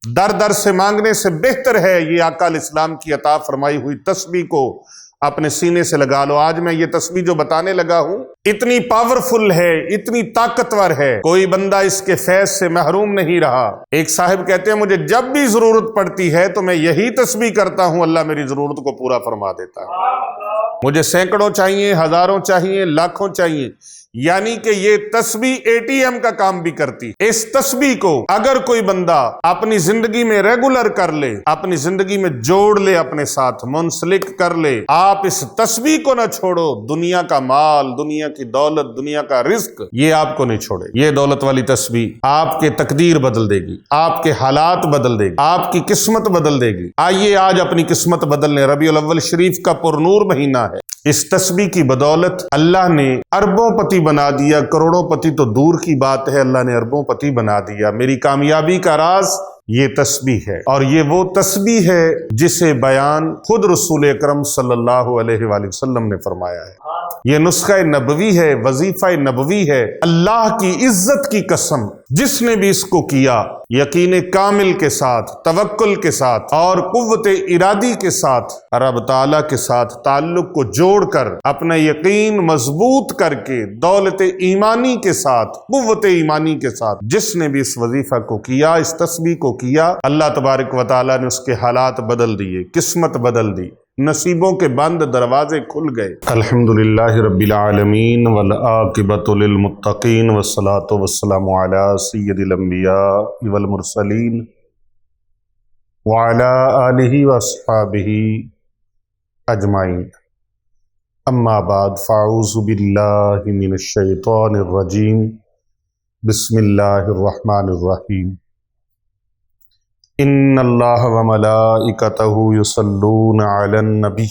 در در سے مانگنے سے بہتر ہے یہ آقا علیہ السلام کی عطا فرمائی ہوئی تسبیح کو اپنے سینے سے لگا لو۔ آج میں یہ تسبیح جو بتانے لگا ہوں اتنی پاورفل ہے، اتنی طاقتور ہے، کوئی بندہ اس کے فیض سے محروم نہیں رہا۔ ایک صاحب کہتے ہیں مجھے جب بھی ضرورت پڑتی ہے تو میں یہی تسبیح کرتا ہوں، اللہ میری ضرورت کو پورا فرما دیتا ہے۔ مجھے سینکڑوں چاہیے، ہزاروں چاہیے، لاکھوں چاہیے، یعنی کہ یہ تسبیح اے ٹی ایم کا کام بھی کرتی۔ اس تسبیح کو اگر کوئی بندہ اپنی زندگی میں ریگولر کر لے، اپنی زندگی میں جوڑ لے، اپنے ساتھ منسلک کر لے، آپ اس تسبیح کو نہ چھوڑو، دنیا کا مال، دنیا کی دولت، دنیا کا رزق یہ آپ کو نہیں چھوڑے۔ یہ دولت والی تسبیح آپ کے تقدیر بدل دے گی، آپ کے حالات بدل دے گی، آپ کی قسمت بدل دے گی۔ آئیے آج اپنی قسمت بدلنے، ربیع الاول شریف کا پرنور مہینہ ہے، اس تسبیح کی بدولت اللہ نے اربوں پتی بنا دیا، کروڑوں پتی تو دور کی بات ہے، اللہ نے اربوں پتی بنا دیا۔ میری کامیابی کا راز یہ تسبیح ہے، اور یہ وہ تسبیح ہے جسے بیان خود رسول اکرم صلی اللہ علیہ وآلہ وسلم نے فرمایا ہے۔ یہ نسخہ نبوی ہے، وظیفہ نبوی ہے۔ اللہ کی عزت کی قسم، جس نے بھی اس کو کیا یقین کامل کے ساتھ، توکل کے ساتھ اور قوت ارادی کے ساتھ، رب تعالیٰ کے ساتھ تعلق کو جوڑ کر، اپنا یقین مضبوط کر کے، دولت ایمانی کے ساتھ، قوت ایمانی کے ساتھ، جس نے بھی اس وظیفہ کو کیا، اس تسبیح کو کیا، اللہ تبارک و تعالیٰ نے اس کے حالات بدل دیے، قسمت بدل دی، نصیبوں کے بند دروازے کھل گئے۔ الحمدللہ رب العالمین والعاقبۃ للمتقین والصلاۃ والسلام علی سید الانبیاء والمرسلین وعلی آلہ واصحابہ اجمعین، اما بعد فاعوذ باللہ من الشیطان الرجیم، بسم اللہ الرحمن الرحیم۔ ان اللہ وملائکتہ یصلون علی النبی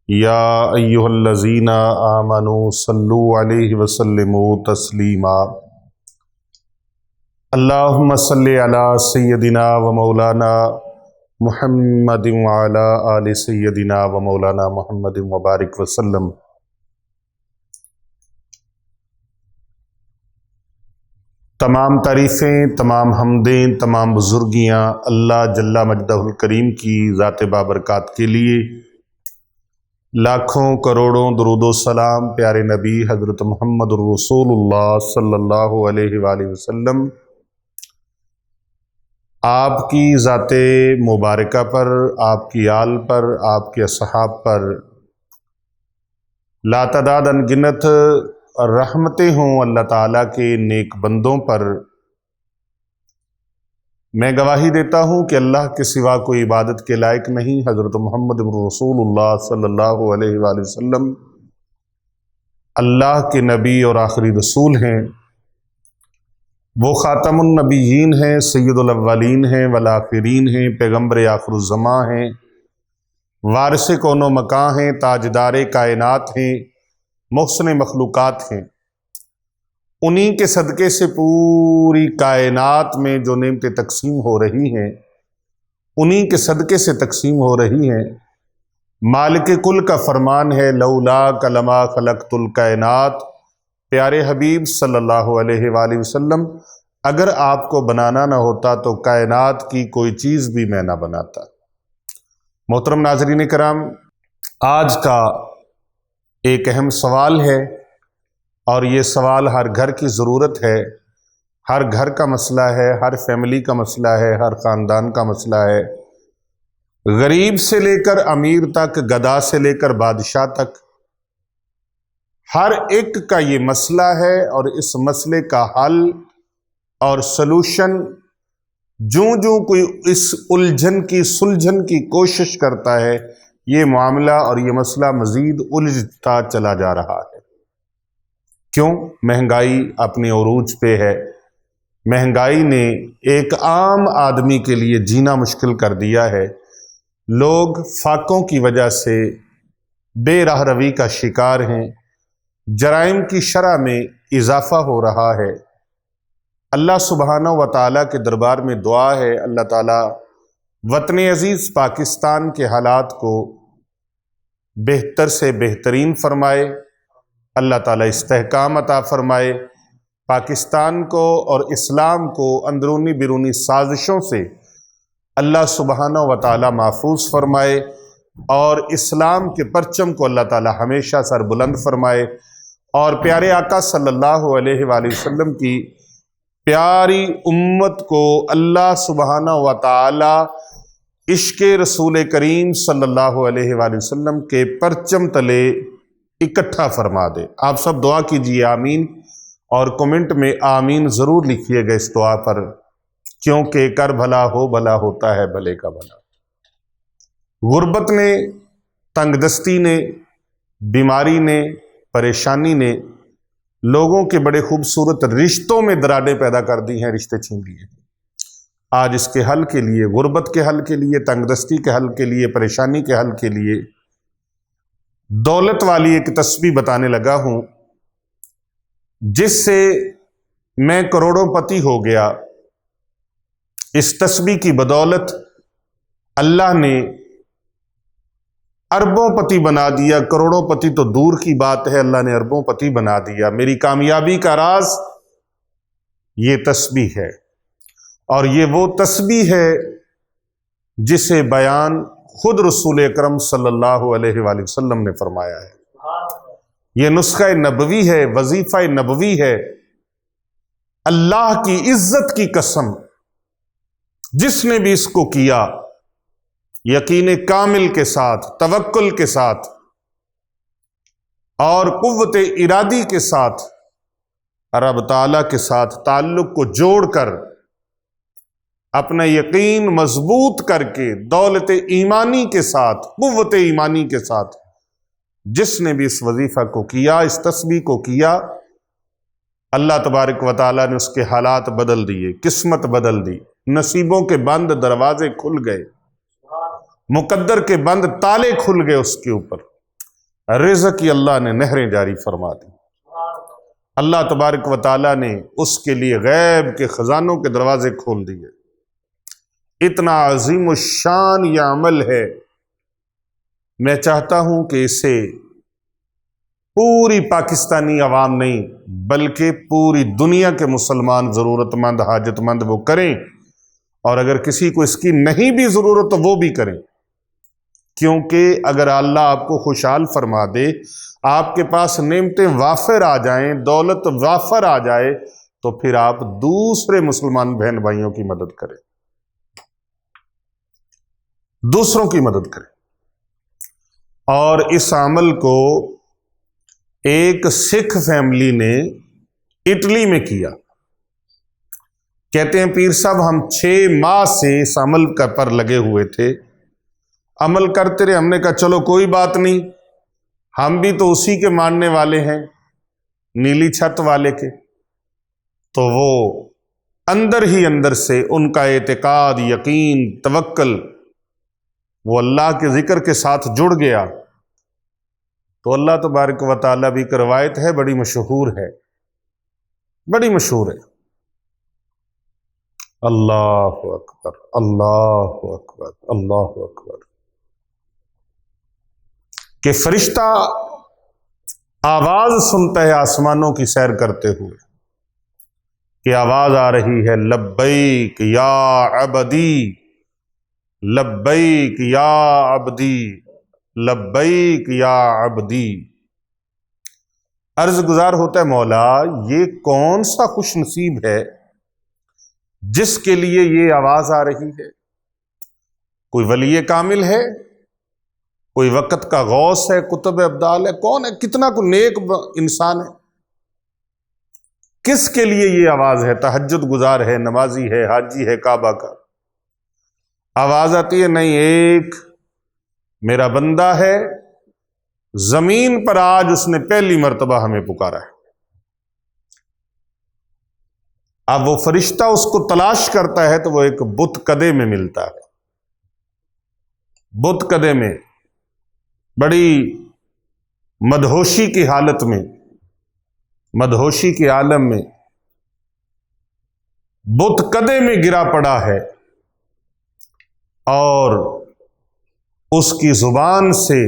یا ایہا الذین آمنوا صلوا علیہ وسلموا تسلیما۔ اللہم صلی علی سیدنا و مولانا محمد وعلی آل سیدنا و مولانا محمد وبارک وسلم۔ تمام تعریفیں، تمام حمدیں، تمام بزرگیاں اللہ جل مجدہ الکریم کی ذات بابرکات کے لیے، لاکھوں کروڑوں درود و سلام پیارے نبی حضرت محمد الرسول اللہ صلی اللہ علیہ وآلہ وسلم، آپ کی ذات مبارکہ پر، آپ کی آل پر، آپ کے اصحاب پر لاتعداد انگنت رحمتیں ہوں اللہ تعالیٰ کے نیک بندوں پر۔ میں گواہی دیتا ہوں کہ اللہ کے سوا کوئی عبادت کے لائق نہیں، حضرت محمد رسول اللہ صلی اللہ علیہ وآلہ وسلم اللہ کے نبی اور آخری رسول ہیں، وہ خاتم النبیین ہیں، سید الاولین ہیں والآخرین ہیں، پیغمبر آخر الزماں ہیں، وارث کون و مکان ہیں، تاجدار کائنات ہیں، محسن مخلوقات ہیں۔ انہی کے صدقے سے پوری کائنات میں جو نعمتیں تقسیم ہو رہی ہیں، انہی کے صدقے سے تقسیم ہو رہی ہیں۔ مالک کل کا فرمان ہے، لولاک لما خلقت الکائنات، پیارے حبیب صلی اللہ علیہ وآلہ وسلم، اگر آپ کو بنانا نہ ہوتا تو کائنات کی کوئی چیز بھی میں نہ بناتا۔ محترم ناظرین کرام، آج کا ایک اہم سوال ہے، اور یہ سوال ہر گھر کی ضرورت ہے، ہر گھر کا مسئلہ ہے، ہر فیملی کا مسئلہ ہے، ہر خاندان کا مسئلہ ہے، غریب سے لے کر امیر تک، گدھا سے لے کر بادشاہ تک، ہر ایک کا یہ مسئلہ ہے، اور اس مسئلے کا حل اور سلوشن جوں کوئی اس الجھن کی سلجھن کی کوشش کرتا ہے، یہ معاملہ اور یہ مسئلہ مزید الجھتا چلا جا رہا ہے۔ کیوں؟ مہنگائی اپنے عروج پہ ہے۔ مہنگائی نے ایک عام آدمی کے لیے جینا مشکل کر دیا ہے۔ لوگ فاقوں کی وجہ سے بے راہ روی کا شکار ہیں، جرائم کی شرح میں اضافہ ہو رہا ہے۔ اللہ سبحانہ و تعالیٰ کے دربار میں دعا ہے، اللہ تعالیٰ وطن عزیز پاکستان کے حالات کو بہتر سے بہترین فرمائے، اللہ تعالیٰ استحکام عطا فرمائے، پاکستان کو اور اسلام کو اندرونی بیرونی سازشوں سے اللہ سبحانہ و تعالی محفوظ فرمائے، اور اسلام کے پرچم کو اللہ تعالی ہمیشہ سر بلند فرمائے، اور پیارے آقا صلی اللہ علیہ وآلہ وسلم کی پیاری امت کو اللہ سبحانہ و تعالی عشق رسول کریم صلی اللہ علیہ وآلہ وسلم کے پرچم تلے اکٹھا فرما دے۔ آپ سب دعا کیجیے آمین، اور کمنٹ میں آمین ضرور لکھیے گا اس دعا پر، کیونکہ کر بھلا ہو بھلا ہوتا ہے بھلے کا بھلا۔ غربت نے، تنگ دستی نے، بیماری نے، پریشانی نے لوگوں کے بڑے خوبصورت رشتوں میں دراڑیں پیدا کر دی ہیں، رشتے چھین لیے۔ آج اس کے حل کے لیے، غربت کے حل کے لیے، تنگ دستی کے حل کے لیے، پریشانی کے حل کے لیے دولت والی ایک تسبیح بتانے لگا ہوں، جس سے میں کروڑوں پتی ہو گیا۔ اس تسبیح کی بدولت اللہ نے اربوں پتی بنا دیا، کروڑوں پتی تو دور کی بات ہے، اللہ نے اربوں پتی بنا دیا۔ میری کامیابی کا راز یہ تسبیح ہے، اور یہ وہ تسبیح ہے جسے بیان خود رسول اکرم صلی اللہ علیہ وآلہ وسلم نے فرمایا ہے۔ یہ نسخہ نبوی ہے، وظیفہ نبوی ہے۔ اللہ کی عزت کی قسم، جس نے بھی اس کو کیا یقین کامل کے ساتھ، توکل کے ساتھ اور قوت ارادی کے ساتھ، رب تعالیٰ کے ساتھ تعلق کو جوڑ کر، اپنا یقین مضبوط کر کے، دولت ایمانی کے ساتھ، قوت ایمانی کے ساتھ، جس نے بھی اس وظیفہ کو کیا، اس تسبیح کو کیا، اللہ تبارک و تعالیٰ نے اس کے حالات بدل دیے، قسمت بدل دی، نصیبوں کے بند دروازے کھل گئے، مقدر کے بند تالے کھل گئے اس کے اوپر، رزق کی اللہ نے نہریں جاری فرما دی۔ اللہ تبارک و تعالیٰ نے اس کے لیے غیب کے خزانوں کے دروازے کھول دیے۔ اتنا عظیم الشان یہ عمل ہے، میں چاہتا ہوں کہ اسے پوری پاکستانی عوام نہیں بلکہ پوری دنیا کے مسلمان ضرورت مند، حاجت مند وہ کریں، اور اگر کسی کو اس کی نہیں بھی ضرورت تو وہ بھی کریں، کیونکہ اگر اللہ آپ کو خوشحال فرما دے، آپ کے پاس نعمتیں وافر آ جائیں، دولت وافر آ جائے، تو پھر آپ دوسرے مسلمان بہن بھائیوں کی مدد کریں، دوسروں کی مدد کریں۔ اور اس عمل کو ایک سکھ فیملی نے اٹلی میں کیا۔ کہتے ہیں پیر صاحب ہم 6 ماہ سے اس عمل پر لگے ہوئے تھے، عمل کرتے رہے۔ ہم نے کہا چلو کوئی بات نہیں، ہم بھی تو اسی کے ماننے والے ہیں، نیلی چھت والے کے۔ تو وہ اندر ہی اندر سے ان کا اعتقاد، یقین، توکل وہ اللہ کے ذکر کے ساتھ جڑ گیا۔ تو اللہ تبارک و تعالیٰ بھی ایک روایت ہے، بڑی مشہور ہے، بڑی مشہور ہے، اللہ اکبر، اللہ اکبر، اللہ اکبر، کہ فرشتہ آواز سنتا ہے آسمانوں کی سیر کرتے ہوئے، کہ آواز آ رہی ہے لبیک یا عبدی، لبیک یا عبدی، لبیک یا عبدی۔ عرض گزار ہوتا ہے مولا یہ کون سا خوش نصیب ہے جس کے لیے یہ آواز آ رہی ہے؟ کوئی ولی کامل ہے، کوئی وقت کا غوث ہے، قطب ابدال ہے، کون ہے؟ کتنا کو نیک انسان ہے؟ کس کے لیے یہ آواز ہے؟ تہجد گزار ہے، نمازی ہے، حاجی ہے کعبہ کا، آواز آتی ہے نہیں، ایک میرا بندہ ہے زمین پر، آج اس نے پہلی مرتبہ ہمیں پکارا ہے۔ اب وہ فرشتہ اس کو تلاش کرتا ہے تو وہ ایک بت کدے میں ملتا ہے، بت کدے میں، بڑی مدہوشی کی حالت میں، مدہوشی کے عالم میں بت کدے میں گرا پڑا ہے، اور اس کی زبان سے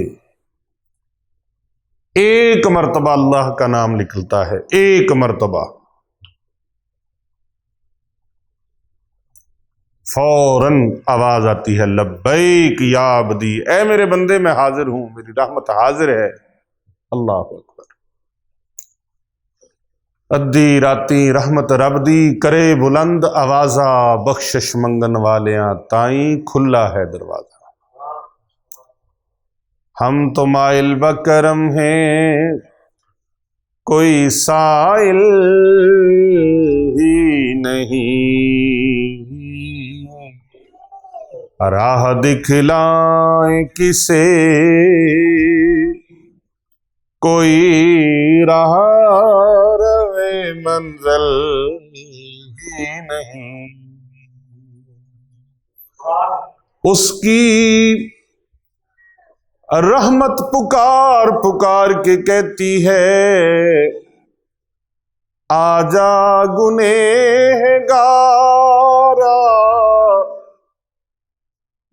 ایک مرتبہ اللہ کا نام نکلتا ہے، ایک مرتبہ۔ فوراً آواز آتی ہے لبیک یا عبدی، اے میرے بندے میں حاضر ہوں، میری رحمت حاضر ہے۔ اللہ اکبر۔ ادی راتی رحمت رب دی کرے بلند آوازہ، بخشش منگن والیاں تائیں کھلا ہے دروازہ۔ ہم تو مائل بکرم ہیں، کوئی سائل ہی نہیں، راہ دکھلائیں کسے کوئی راہ روے منزل ہی نہیں۔ اس کی رحمت پکار پکار کے کہتی ہے، آجا گنہگارا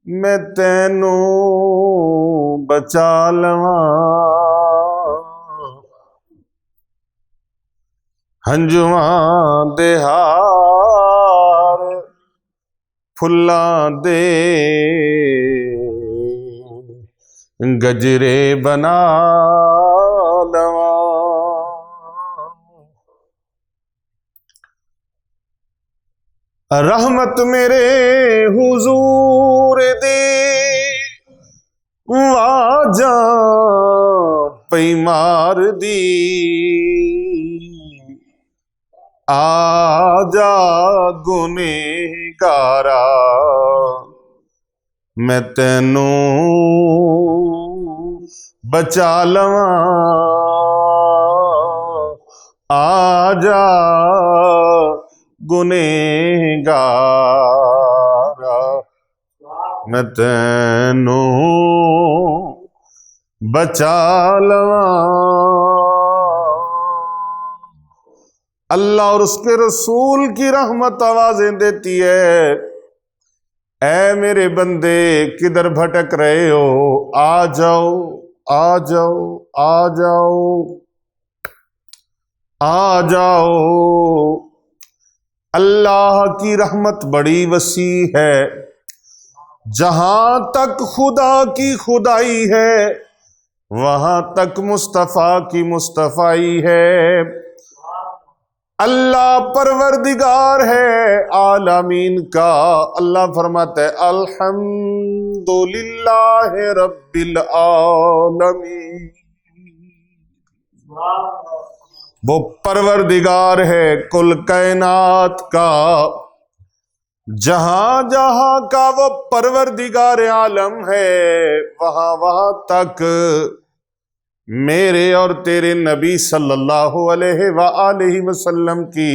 میں تینوں بچا لواں، ہنجواں دے ہار پھلاں دے گجرے بنا لواں۔ رحمت میرے حضور دے واجاں پیمار دی، آجا گنہگارا میں تینوں بچا لواں، آجا گنہگارا میں تینوں بچا لواں۔ اللہ اور اس کے رسول کی رحمت آوازیں دیتی ہے، اے میرے بندے کدھر بھٹک رہے ہو، آ جاؤ آ جاؤ آ جاؤ آ جاؤ۔ اللہ کی رحمت بڑی وسیع ہے، جہاں تک خدا کی خدائی ہے وہاں تک مصطفیٰ کی مصطفائی ہے۔ اللہ پروردگار ہے عالمین کا، اللہ فرماتا ہے الحمدللہ رب العالمین۔ وہ پروردگار ہے کل کائنات کا، جہاں جہاں کا وہ پروردگار عالم ہے وہاں وہاں تک میرے اور تیرے نبی صلی اللہ علیہ وآلہ وسلم کی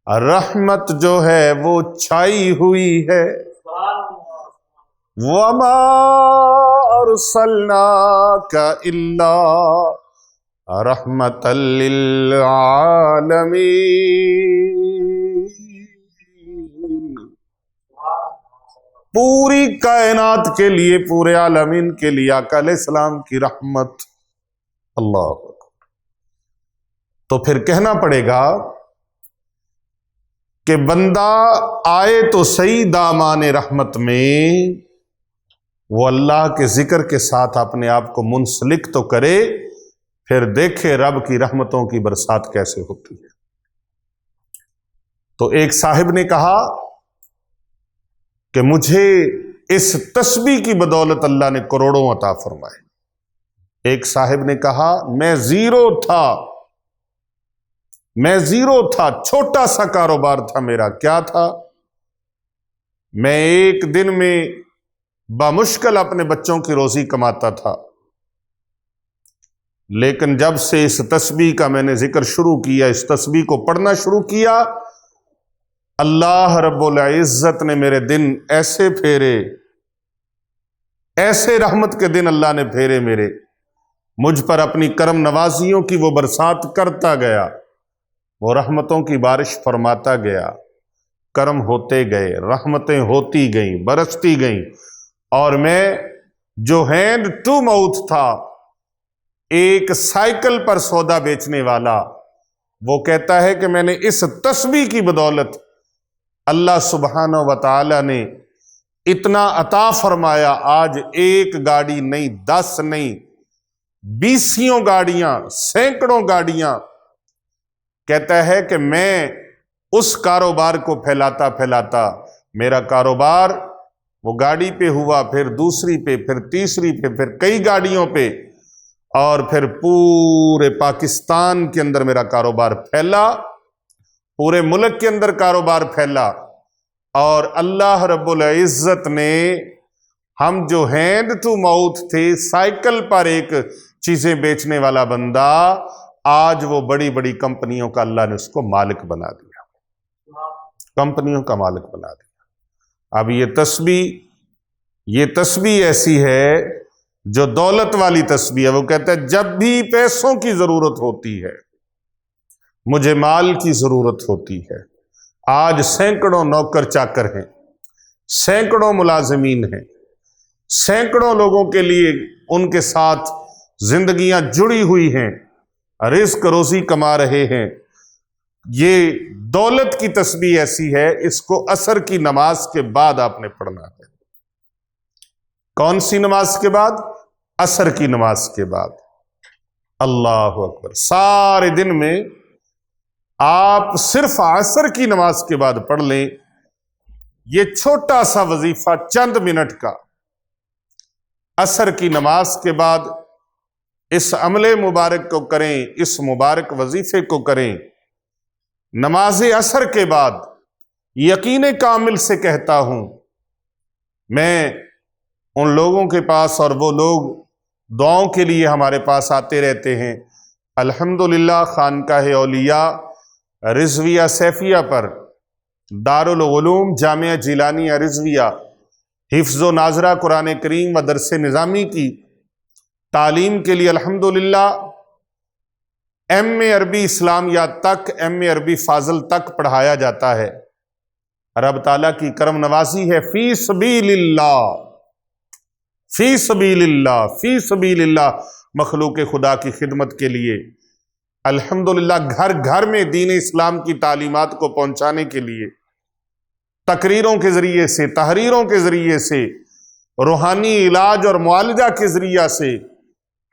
رحمت جو ہے وہ چھائی ہوئی ہے۔ وَمَا أَرْسَلْنَاكَ إِلَّا رَحْمَةً لِّلْعَالَمِينَ۔ پوری کائنات کے لیے، پورے عالمین کے لیے آقا علیہ السلام کی رحمت۔ اللہ اکبر۔ تو پھر کہنا پڑے گا کہ بندہ آئے تو صحیح دامان رحمت میں، وہ اللہ کے ذکر کے ساتھ اپنے آپ کو منسلک تو کرے، پھر دیکھے رب کی رحمتوں کی برسات کیسے ہوتی ہے۔ تو ایک صاحب نے کہا کہ مجھے اس تسبیح کی بدولت اللہ نے کروڑوں عطا فرمائے۔ ایک صاحب نے کہا میں زیرو تھا، چھوٹا سا کاروبار تھا میرا۔ کیا تھا؟ میں ایک دن میں بامشکل اپنے بچوں کی روزی کماتا تھا، لیکن جب سے اس تسبیح کا میں نے ذکر شروع کیا، اس تسبیح کو پڑھنا شروع کیا، اللہ رب العزت نے میرے دن ایسے پھیرے، ایسے رحمت کے دن اللہ نے پھیرے میرے، مجھ پر اپنی کرم نوازیوں کی وہ برسات کرتا گیا، وہ رحمتوں کی بارش فرماتا گیا، کرم ہوتے گئے، رحمتیں ہوتی گئیں، برستی گئیں، اور میں جو ہینڈ ٹو ماؤتھ تھا، ایک سائیکل پر سودا بیچنے والا، وہ کہتا ہے کہ میں نے اس تسبیح کی بدولت اللہ سبحانہ و تعالی نے اتنا عطا فرمایا، آج ایک گاڑی نہیں، 10 نہیں، 20 گاڑیاں، سینکڑوں گاڑیاں. کہتا ہے کہ میں اس کاروبار کو پھیلاتا پھیلاتا میرا کاروبار وہ گاڑی پہ ہوا، پھر دوسری پہ، پھر تیسری پہ، پھر کئی گاڑیوں پہ، اور پھر پورے پاکستان کے اندر میرا کاروبار پھیلا، پورے ملک کے اندر کاروبار پھیلا. اور اللہ رب العزت نے ہم جو ہینڈ ٹو ماؤتھ تھے، سائیکل پر ایک چیزیں بیچنے والا بندہ، آج وہ بڑی بڑی کمپنیوں کا اللہ نے اس کو مالک بنا دیا، کمپنیوں کا مالک بنا دیا. اب یہ تسبیح ایسی ہے جو دولت والی تسبیح ہے. وہ کہتا ہے جب بھی پیسوں کی ضرورت ہوتی ہے، مجھے مال کی ضرورت ہوتی ہے. آج سینکڑوں نوکر چاکر ہیں، سینکڑوں ملازمین ہیں، سینکڑوں لوگوں کے لیے ان کے ساتھ زندگیاں جڑی ہوئی ہیں، رزق روزی کما رہے ہیں. یہ دولت کی تسبیح ایسی ہے، اس کو عصر کی نماز کے بعد آپ نے پڑھنا ہے. کون سی نماز کے بعد؟ عصر کی نماز کے بعد. اللہ اکبر. سارے دن میں آپ صرف عصر کی نماز کے بعد پڑھ لیں یہ چھوٹا سا وظیفہ، چند منٹ کا. عصر کی نماز کے بعد اس عمل مبارک کو کریں، اس مبارک وظیفے کو کریں. نماز عصر کے بعد یقین کامل سے کہتا ہوں، میں ان لوگوں کے پاس، اور وہ لوگ دعاؤں کے لیے ہمارے پاس آتے رہتے ہیں، الحمدللہ خانقاہ اولیاء رضویہ سیفیہ پر دارالعلوم جامعہ جیلانیہ رضویہ حفظ و ناظرہ قرآن کریم و درس نظامی کی تعلیم کے لیے الحمدللہ ایم اے عربی اسلامیات تک، ایم اے عربی فاضل تک پڑھایا جاتا ہے. رب تعالیٰ کی کرم نوازی ہے. فی سبیل اللہ، فی سبیل اللہ، فی سبیل اللہ، مخلوق خدا کی خدمت کے لیے الحمدللہ گھر گھر میں دین اسلام کی تعلیمات کو پہنچانے کے لیے تقریروں کے ذریعے سے، تحریروں کے ذریعے سے، روحانی علاج اور معالجہ کے ذریعہ سے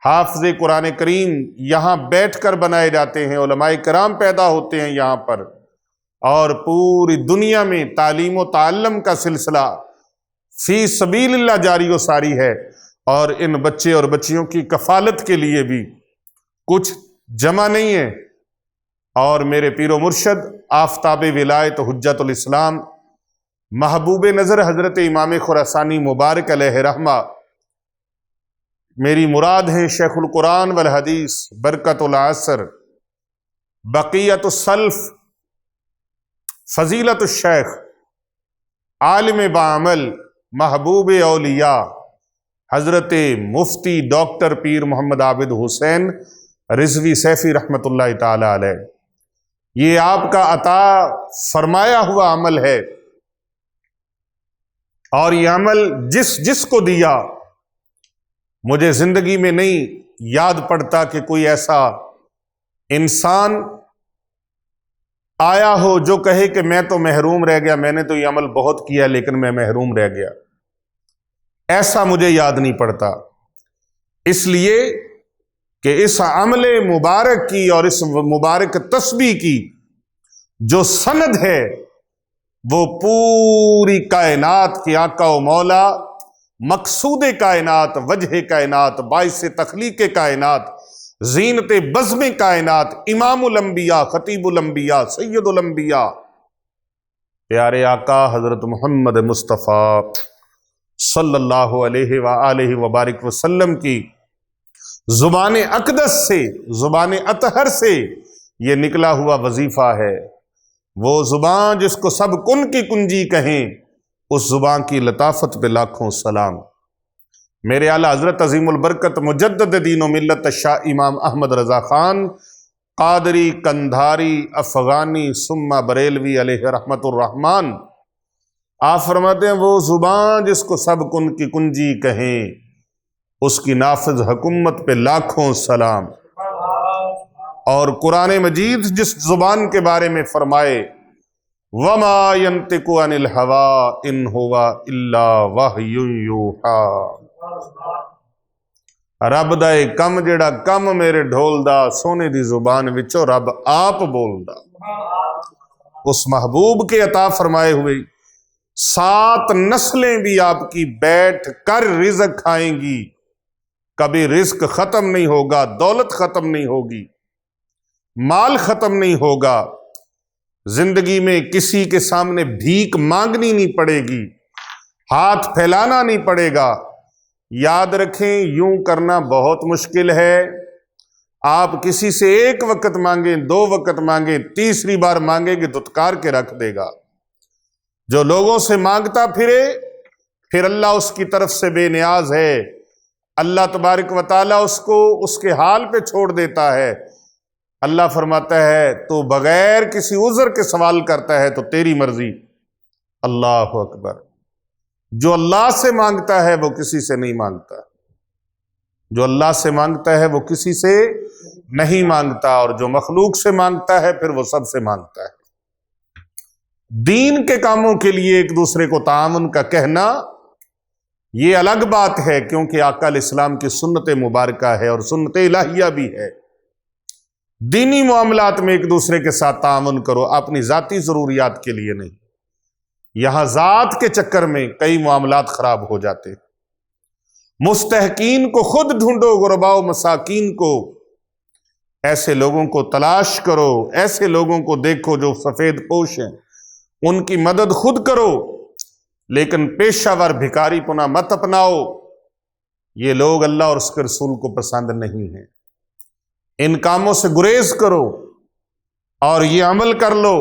حافظ قرآن کریم یہاں بیٹھ کر بنائے جاتے ہیں، علماء کرام پیدا ہوتے ہیں یہاں پر، اور پوری دنیا میں تعلیم و تعلم کا سلسلہ فی سبیل اللہ جاری و ساری ہے. اور ان بچے اور بچیوں کی کفالت کے لیے بھی کچھ جمع نہیں ہے. اور میرے پیر و مرشد آفتاب ولایت حجت الاسلام محبوب نظر حضرت امام خراسانی مبارک علیہ رحمہ، میری مراد ہے شیخ القرآن والحدیث برکت العصر بقیت السلف فضیلت الشیخ عالم بعمل محبوب اولیاء حضرت مفتی ڈاکٹر پیر محمد عابد حسین رضوی سیفی رحمۃ اللہ تعالی علیہ. یہ آپ کا عطا فرمایا ہوا عمل ہے، اور یہ عمل جس کو دیا، مجھے زندگی میں نہیں یاد پڑتا کہ کوئی ایسا انسان آیا ہو جو کہے کہ میں تو محروم رہ گیا، میں نے تو یہ عمل بہت کیا لیکن میں محروم رہ گیا. ایسا مجھے یاد نہیں پڑتا. اس لیے کہ اس عمل مبارک کی اور اس مبارک تسبیح کی جو سند ہے، وہ پوری کائنات کے آقا و مولا، مقصود کائنات، وجہ کائنات، باعث تخلیق کائنات، زینت بزم کائنات، امام الانبیاء، خطیب الانبیاء، سید الانبیاء، پیارے آقا حضرت محمد مصطفیٰ صلی اللہ علیہ وآلہ وبارک وسلم کی زبان اقدس سے، زبان اطہر سے یہ نکلا ہوا وظیفہ ہے. وہ زبان جس کو سب کن کی کنجی کہیں، اس زبان کی لطافت پہ لاکھوں سلام. میرے اعلیٰ حضرت عظیم البرکت مجدد دین و ملت شاہ امام احمد رضا خان قادری کندھاری افغانی ثم بریلوی علیہ رحمت الرحمن، آپ فرماتے ہیں وہ زبان جس کو سب کن کی کنجی کہیں، اس کی نافذ حکومت پہ لاکھوں سلام. اور قرآن مجید جس زبان کے بارے میں فرمائے وما ينطق عن الهوى ان هو الا وحی یوحی۔ رب دا اے کم جڑا کم میرے ڈھول دا سونے دی زبان وچوں رب آپ بولدا، اس محبوب کے عطا فرمائے ہوئے 7 نسلیں بھی آپ کی بیٹھ کر رزق کھائیں گی، کبھی رزق ختم نہیں ہوگا، دولت ختم نہیں ہوگی، مال ختم نہیں ہوگا، زندگی میں کسی کے سامنے بھیک مانگنی نہیں پڑے گی، ہاتھ پھیلانا نہیں پڑے گا۔ یاد رکھیں یوں کرنا بہت مشکل ہے۔ آپ کسی سے 1 وقت مانگیں، 2 وقت مانگیں، تیسری بار مانگیں گے دھتکار کے رکھ دے گا۔ جو لوگوں سے مانگتا پھرے پھر اللہ اس کی طرف سے بے نیاز ہے، اللہ تبارک و تعالیٰ اس کو اس کے حال پہ چھوڑ دیتا ہے۔ اللہ فرماتا ہے تو بغیر کسی عذر کے سوال کرتا ہے تو تیری مرضی۔ اللہ اکبر۔ جو اللہ سے مانگتا ہے وہ کسی سے نہیں مانگتا، جو اللہ سے مانگتا ہے وہ کسی سے نہیں مانگتا، اور جو مخلوق سے مانگتا ہے پھر وہ سب سے مانگتا ہے۔ دین کے کاموں کے لیے ایک دوسرے کو تعاون کا کہنا یہ الگ بات ہے، کیونکہ آقا علیہ السلام کی سنت مبارکہ ہے اور سنت الہیہ بھی ہے۔ دینی معاملات میں ایک دوسرے کے ساتھ تعاون کرو، اپنی ذاتی ضروریات کے لیے نہیں۔ یہاں ذات کے چکر میں کئی معاملات خراب ہو جاتے۔ مستحقین کو خود ڈھونڈو، غرباء و مساکین کو، ایسے لوگوں کو تلاش کرو، ایسے لوگوں کو دیکھو جو سفید پوش ہیں، ان کی مدد خود کرو، لیکن پیشہ ور بھکاری پنا مت اپناؤ۔ یہ لوگ اللہ اور اس کے رسول کو پسند نہیں ہیں۔ ان کاموں سے گریز کرو اور یہ عمل کر لو۔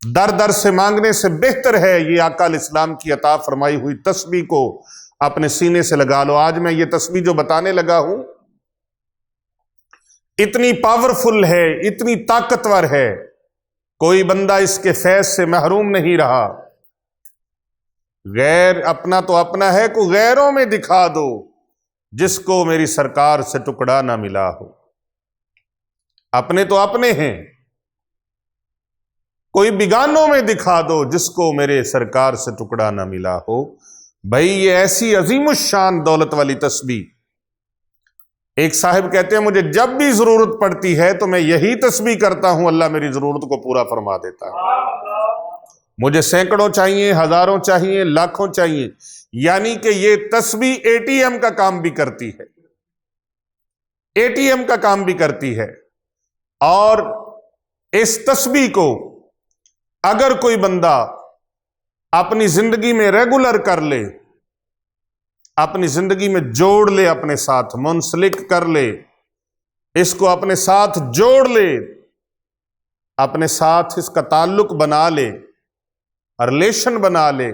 در در سے مانگنے سے بہتر ہے یہ آقا علیہ السلام کی عطا فرمائی ہوئی تسبیح کو اپنے سینے سے لگا لو۔ آج میں یہ تسبیح جو بتانے لگا ہوں اتنی پاورفل ہے، اتنی طاقتور ہے، کوئی بندہ اس کے فیض سے محروم نہیں رہا۔ غیر اپنا تو اپنا ہے، کو غیروں میں دکھا دو جس کو میری سرکار سے ٹکڑا نہ ملا ہو۔ اپنے تو اپنے ہیں، کوئی بیگانوں میں دکھا دو جس کو میرے سرکار سے ٹکڑا نہ ملا ہو۔ بھائی یہ ایسی عظیم الشان دولت والی تسبیح، ایک صاحب کہتے ہیں مجھے جب بھی ضرورت پڑتی ہے تو میں یہی تسبیح کرتا ہوں، اللہ میری ضرورت کو پورا فرما دیتا ہے۔ مجھے سینکڑوں چاہیے، ہزاروں چاہیے، لاکھوں چاہیے، یعنی کہ یہ تسبیح ATM کا کام بھی کرتی ہے، ATM کا کام بھی کرتی ہے۔ اور اس تسبیح کو اگر کوئی بندہ اپنی زندگی میں ریگولر کر لے، اپنی زندگی میں جوڑ لے، اپنے ساتھ منسلک کر لے، اس کو اپنے ساتھ جوڑ لے، اپنے ساتھ اس کا تعلق بنا لے، ریلیشن بنا لے،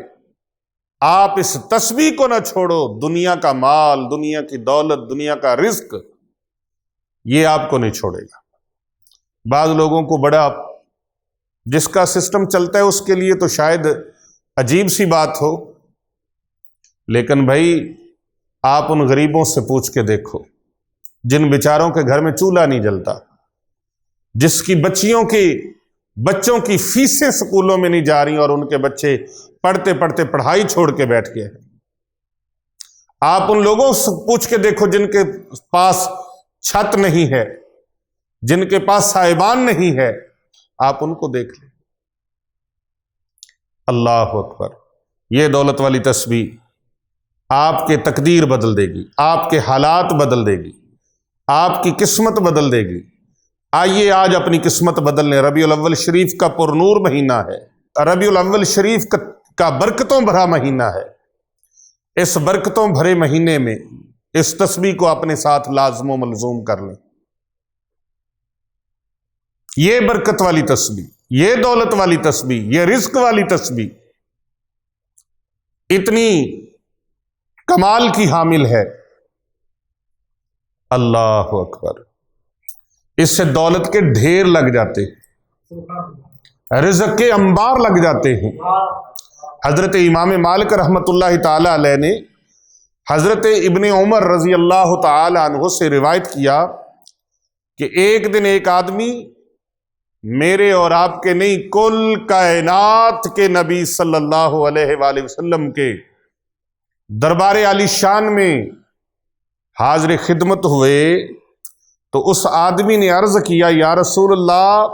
آپ اس تسبیح کو نہ چھوڑو، دنیا کا مال، دنیا کی دولت، دنیا کا رزق یہ آپ کو نہیں چھوڑے گا۔ بعض لوگوں کو بڑا جس کا سسٹم چلتا ہے اس کے لیے تو شاید عجیب سی بات ہو، لیکن بھائی آپ ان غریبوں سے پوچھ کے دیکھو جن بیچاروں کے گھر میں چولہا نہیں جلتا، جس کی بچوں کی فیسیں سکولوں میں نہیں جا رہی اور ان کے بچے پڑھتے پڑھتے پڑھائی چھوڑ کے بیٹھ گئے ہیں۔ آپ ان لوگوں سے پوچھ کے دیکھو جن کے پاس چھت نہیں ہے، جن کے پاس صاحبان نہیں ہے، آپ ان کو دیکھ لیں۔ اللہ اکبر۔ یہ دولت والی تسبیح آپ کے تقدیر بدل دے گی، آپ کے حالات بدل دے گی، آپ کی قسمت بدل دے گی۔ آئیے آج اپنی قسمت بدلنے۔ ربیع الاول شریف کا پرنور مہینہ ہے، ربیع الاول شریف کا برکتوں بھرا مہینہ ہے۔ اس برکتوں بھرے مہینے میں اس تسبیح کو اپنے ساتھ لازم و ملزوم کر لیں۔ یہ برکت والی تسبیح، یہ دولت والی تسبیح، یہ رزق والی تسبیح اتنی کمال کی حامل ہے۔ اللہ اکبر۔ اس سے دولت کے ڈھیر لگ جاتے ہیں، رزق کے انبار لگ جاتے ہیں۔ حضرت امام مالک رحمت اللہ تعالی علیہ نے حضرت ابن عمر رضی اللہ تعالی عنہ سے روایت کیا کہ ایک دن ایک آدمی میرے اور آپ کے نہیں، کل کائنات کے نبی صلی اللہ علیہ وآلہ وسلم کے دربار عالی شان میں حاضر خدمت ہوئے تو اس آدمی نے عرض کیا، یا رسول اللہ،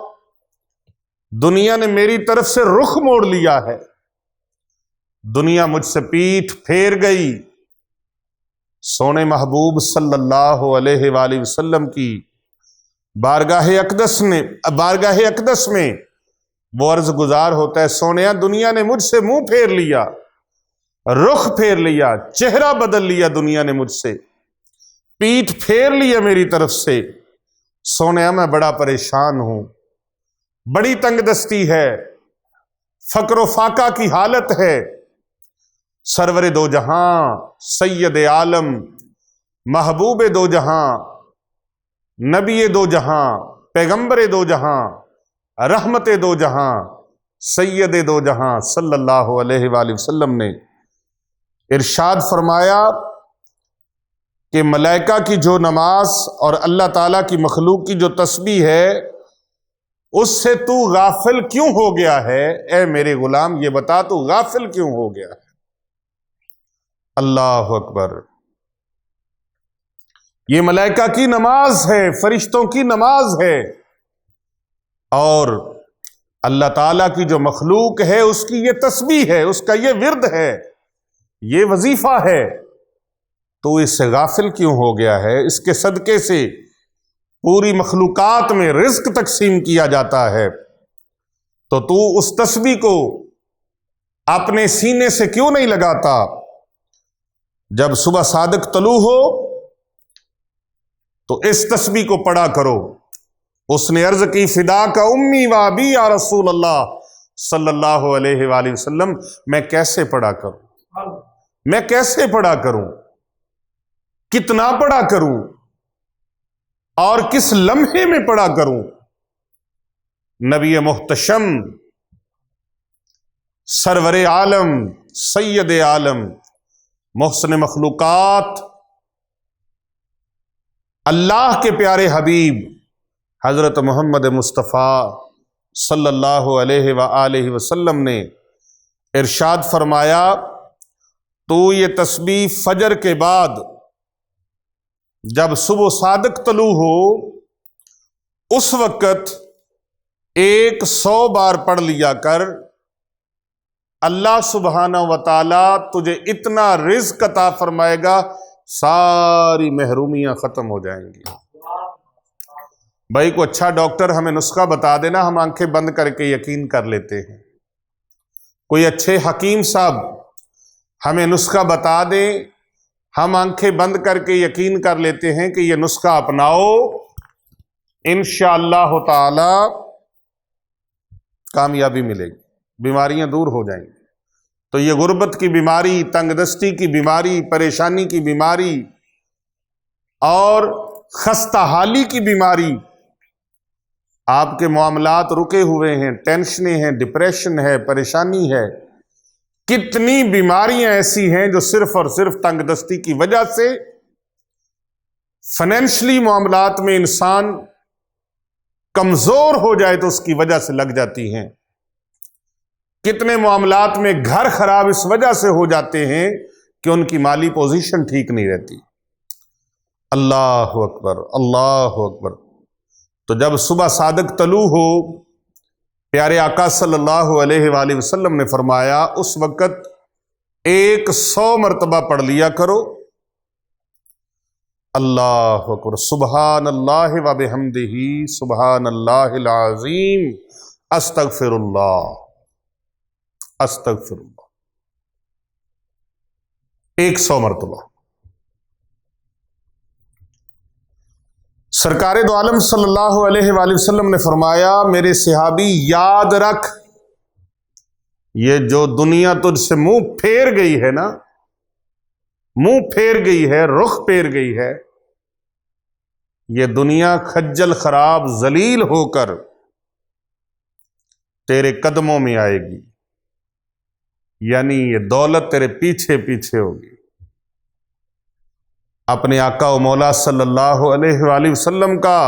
دنیا نے میری طرف سے رخ موڑ لیا ہے، دنیا مجھ سے پیٹھ پھیر گئی۔ سونے محبوب صلی اللہ علیہ وآلہ وسلم کی بارگاہ اقدس میں وہ عرض گزار ہوتا ہے، سونیا، دنیا نے مجھ سے منہ پھیر لیا، رخ پھیر لیا، چہرہ بدل لیا، دنیا نے مجھ سے پیٹھ پھیر لیا میری طرف سے۔ سونیا، میں بڑا پریشان ہوں، بڑی تنگ دستی ہے، فقر و فاقہ کی حالت ہے۔ سرور دو جہاں، سید عالم، محبوب دو جہاں، نبی دو جہاں، پیغمبر دو جہاں، رحمت دو جہاں، سید دو جہاں صلی اللہ علیہ وآلہ وسلم نے ارشاد فرمایا کہ ملائکہ کی جو نماز اور اللہ تعالیٰ کی مخلوق کی جو تسبیح ہے، اس سے تو غافل کیوں ہو گیا ہے؟ اے میرے غلام، یہ بتا تو غافل کیوں ہو گیا ہے؟ اللہ اکبر! یہ ملائکہ کی نماز ہے، فرشتوں کی نماز ہے، اور اللہ تعالیٰ کی جو مخلوق ہے اس کی یہ تسبیح ہے، اس کا یہ ورد ہے، یہ وظیفہ ہے، تو اس سے غافل کیوں ہو گیا ہے؟ اس کے صدقے سے پوری مخلوقات میں رزق تقسیم کیا جاتا ہے، تو اس تسبیح کو اپنے سینے سے کیوں نہیں لگاتا؟ جب صبح صادق طلوع ہو تو اس تسبیح کو پڑھا کرو۔ اس نے عرض کی، فدا کا امی و ابی یا رسول اللہ صلی اللہ علیہ وآلہ وسلم، میں کیسے پڑھا کروں؟ میں کیسے پڑھا کروں؟ کتنا پڑھا کروں؟ اور کس لمحے میں پڑھا کروں؟ نبی محتشم، سرور عالم، سید عالم، محسن مخلوقات، اللہ کے پیارے حبیب حضرت محمد مصطفیٰ صلی اللہ علیہ وآلہ وسلم نے ارشاد فرمایا، تو یہ تسبیح فجر کے بعد جب صبح صادق طلوع ہو اس وقت 100 بار پڑھ لیا کر، اللہ سبحانہ و تعالی تجھے اتنا رزق عطا فرمائے گا، ساری محرومیاں ختم ہو جائیں گی۔ بھائی، کو اچھا ڈاکٹر ہمیں نسخہ بتا دینا، ہم آنکھیں بند کر کے یقین کر لیتے ہیں۔ کوئی اچھے حکیم صاحب ہمیں نسخہ بتا دیں، ہم آنکھیں بند کر کے یقین کر لیتے ہیں کہ یہ نسخہ اپناؤ، انشاءاللہ تعالی کامیابی ملے گی، بیماریاں دور ہو جائیں گی۔ تو یہ غربت کی بیماری، تنگ دستی کی بیماری، پریشانی کی بیماری اور خستہ حالی کی بیماری، آپ کے معاملات رکے ہوئے ہیں، ٹینشنیں ہیں، ڈپریشن ہے، پریشانی ہے، کتنی بیماریاں ایسی ہیں جو صرف اور صرف تنگ دستی کی وجہ سے، فائنینشلی معاملات میں انسان کمزور ہو جائے تو اس کی وجہ سے لگ جاتی ہیں۔ کتنے معاملات میں گھر خراب اس وجہ سے ہو جاتے ہیں کہ ان کی مالی پوزیشن ٹھیک نہیں رہتی۔ اللہ اکبر، اللہ اکبر! تو جب صبح صادق طلوع ہو، پیارے آقا صلی اللہ علیہ وآلہ وسلم نے فرمایا اس وقت 100 مرتبہ پڑھ لیا کرو، اللہ اکبر، سبحان اللہ و بحمدہ، سبحان اللہ العظیم، استغفر اللہ، استغفر اللہ، 100 مرتبہ۔ سرکار دو عالم صلی اللہ علیہ وآلہ وسلم نے فرمایا، میرے صحابی یاد رکھ، یہ جو دنیا تجھ سے منہ پھیر گئی ہے نا، منہ پھیر گئی ہے، رخ پھیر گئی ہے، یہ دنیا خجل خراب ذلیل ہو کر تیرے قدموں میں آئے گی، یعنی یہ دولت تیرے پیچھے پیچھے ہوگی۔ اپنے آقا و مولا صلی اللہ علیہ وآلہ وسلم کا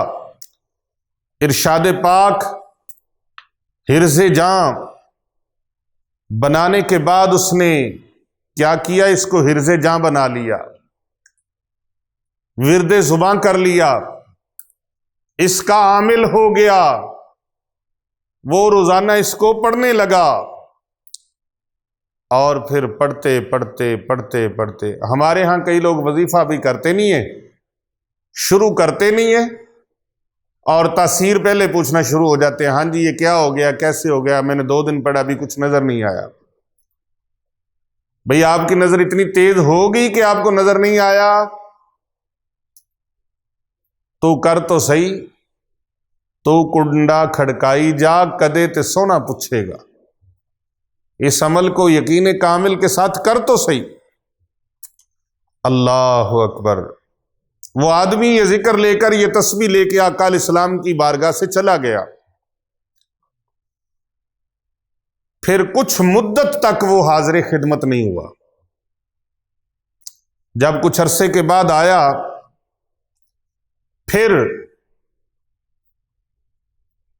ارشاد پاک حرز جاں بنانے کے بعد اس نے کیا کیا؟ اس کو حرز جاں بنا لیا، ورد زباں کر لیا، اس کا عامل ہو گیا، وہ روزانہ اس کو پڑھنے لگا، اور پھر پڑھتے پڑھتے پڑھتے پڑھتے، ہمارے ہاں کئی لوگ وظیفہ بھی کرتے نہیں ہیں، شروع کرتے نہیں ہیں، اور تاثیر پہلے پوچھنا شروع ہو جاتے ہیں، ہاں جی یہ کیا ہو گیا، کیسے ہو گیا، میں نے 2 دن پڑھا ابھی کچھ نظر نہیں آیا۔ بھئی آپ کی نظر اتنی تیز ہوگی کہ آپ کو نظر نہیں آیا؟ تو کر تو صحیح، تو کنڈا کھڑکائی جا، کدے تے سونا پوچھے گا۔ اس عمل کو یقین کامل کے ساتھ کر تو صحیح۔ اللہ اکبر۔ وہ آدمی یہ ذکر لے کر، یہ تسبیح لے کے آقا علیہ السلام کی بارگاہ سے چلا گیا۔ پھر کچھ مدت تک وہ حاضر خدمت نہیں ہوا۔ جب کچھ عرصے کے بعد آیا، پھر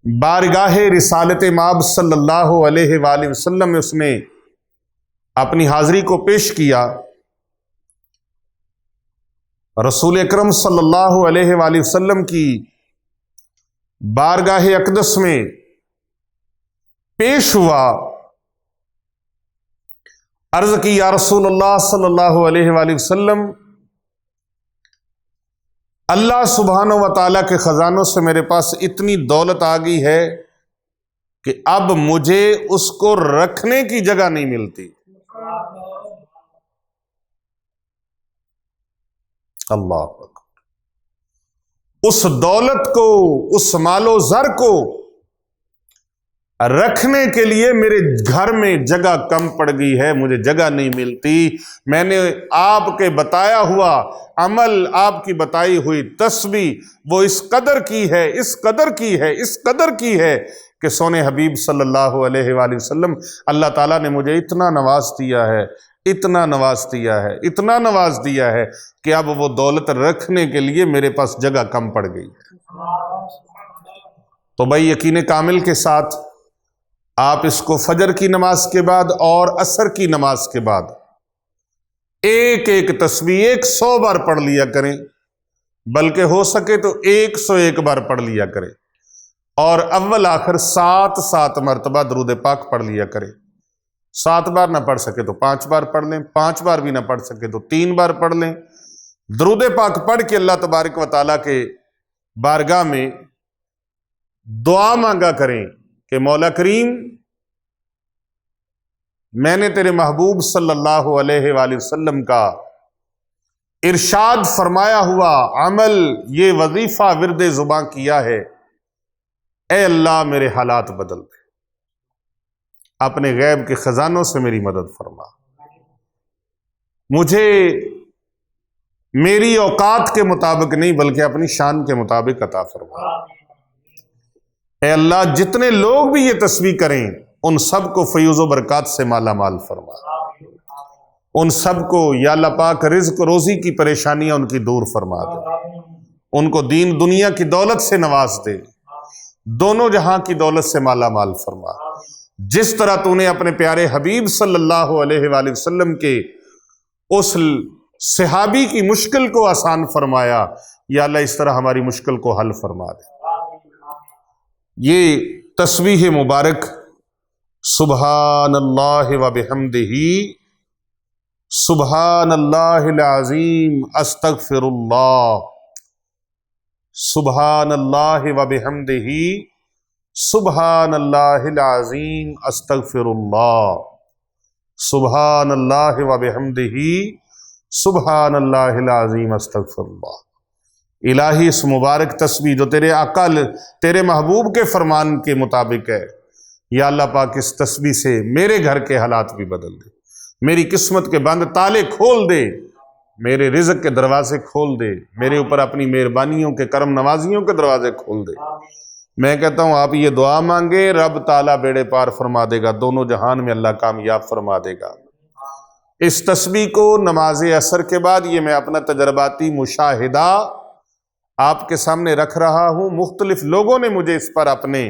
بارگاہ رسالت مآب صلی اللہ علیہ وآلہ وسلم میں اس نے اپنی حاضری کو پیش کیا۔ رسول اکرم صلی اللہ علیہ وآلہ وسلم کی بارگاہ اقدس میں پیش ہوا، عرض کی یا رسول اللہ صلی اللہ علیہ وآلہ وسلم، اللہ سبحانہ و تعالیٰ کے خزانوں سے میرے پاس اتنی دولت آ گئی ہے کہ اب مجھے اس کو رکھنے کی جگہ نہیں ملتی۔ اللہ اکبر۔ اس دولت کو، اس مال و زر کو رکھنے کے لیے میرے گھر میں جگہ کم پڑ گئی ہے، مجھے جگہ نہیں ملتی۔ میں نے آپ کے بتایا ہوا عمل، آپ کی بتائی ہوئی تسبیح، وہ اس قدر کی ہے، اس قدر کی ہے، اس قدر کی ہے کہ سونے حبیب صلی اللہ علیہ وآلہ وسلم، اللہ تعالیٰ نے مجھے اتنا نواز دیا ہے، اتنا نواز دیا ہے، اتنا نواز دیا ہے کہ اب وہ دولت رکھنے کے لیے میرے پاس جگہ کم پڑ گئی ہے۔ تو بھائی یقین کامل کے ساتھ آپ اس کو فجر کی نماز کے بعد اور عصر کی نماز کے بعد ایک ایک تسبیح 100 بار پڑھ لیا کریں، بلکہ ہو سکے تو 101 بار پڑھ لیا کریں، اور اول آخر 7 مرتبہ درود پاک پڑھ لیا کریں۔ 7 بار نہ پڑھ سکے تو 5 بار پڑھ لیں، 5 بار بھی نہ پڑھ سکے تو 3 بار پڑھ لیں۔ درود پاک پڑھ کے اللہ تبارک و تعالیٰ کے بارگاہ میں دعا مانگا کریں کہ مولا کریم، میں نے تیرے محبوب صلی اللہ علیہ وآلہ وسلم کا ارشاد فرمایا ہوا عمل، یہ وظیفہ ورد زباں کیا ہے، اے اللہ میرے حالات بدل دے، اپنے غیب کے خزانوں سے میری مدد فرما، مجھے میری اوقات کے مطابق نہیں بلکہ اپنی شان کے مطابق عطا فرما۔ اے اللہ جتنے لوگ بھی یہ تسبیح کریں ان سب کو فیوز و برکات سے مالا مال فرما، ان سب کو یا اللہ پاک رزق روزی کی پریشانیاں ان کی دور فرما دے، ان کو دین دنیا کی دولت سے نواز دے، دونوں جہاں کی دولت سے مالا مال فرما۔ جس طرح تو نے اپنے پیارے حبیب صلی اللہ علیہ وآلہ وسلم کے اس صحابی کی مشکل کو آسان فرمایا، یا اللہ اس طرح ہماری مشکل کو حل فرما دے۔ یہ تسبیح مبارک سبحان اللہ و بحمدہ، سبحان اللہ العظیم استغفر اللہ، سبحان اللہ و بحمدہ، سبحان اللہ العظیم استغفر اللہ، سبحان اللہ و بحمدہ، سبحان اللہ العظیم استغفر اللہ۔ الہی اس مبارک تسبیح جو تیرے آقا، تیرے محبوب کے فرمان کے مطابق ہے، یا اللہ پاک اس تسبیح سے میرے گھر کے حالات بھی بدل دے، میری قسمت کے بند تالے کھول دے، میرے رزق کے دروازے کھول دے، میرے اوپر اپنی مہربانیوں کے کرم نوازیوں کے دروازے کھول دے۔ میں کہتا ہوں آپ یہ دعا مانگے، رب تعالیٰ بیڑے پار فرما دے گا، دونوں جہان میں اللہ کامیاب فرما دے گا۔ اس تسبیح کو نماز عصر کے بعد، یہ میں اپنا تجرباتی مشاہدہ آپ کے سامنے رکھ رہا ہوں، مختلف لوگوں نے مجھے اس پر اپنے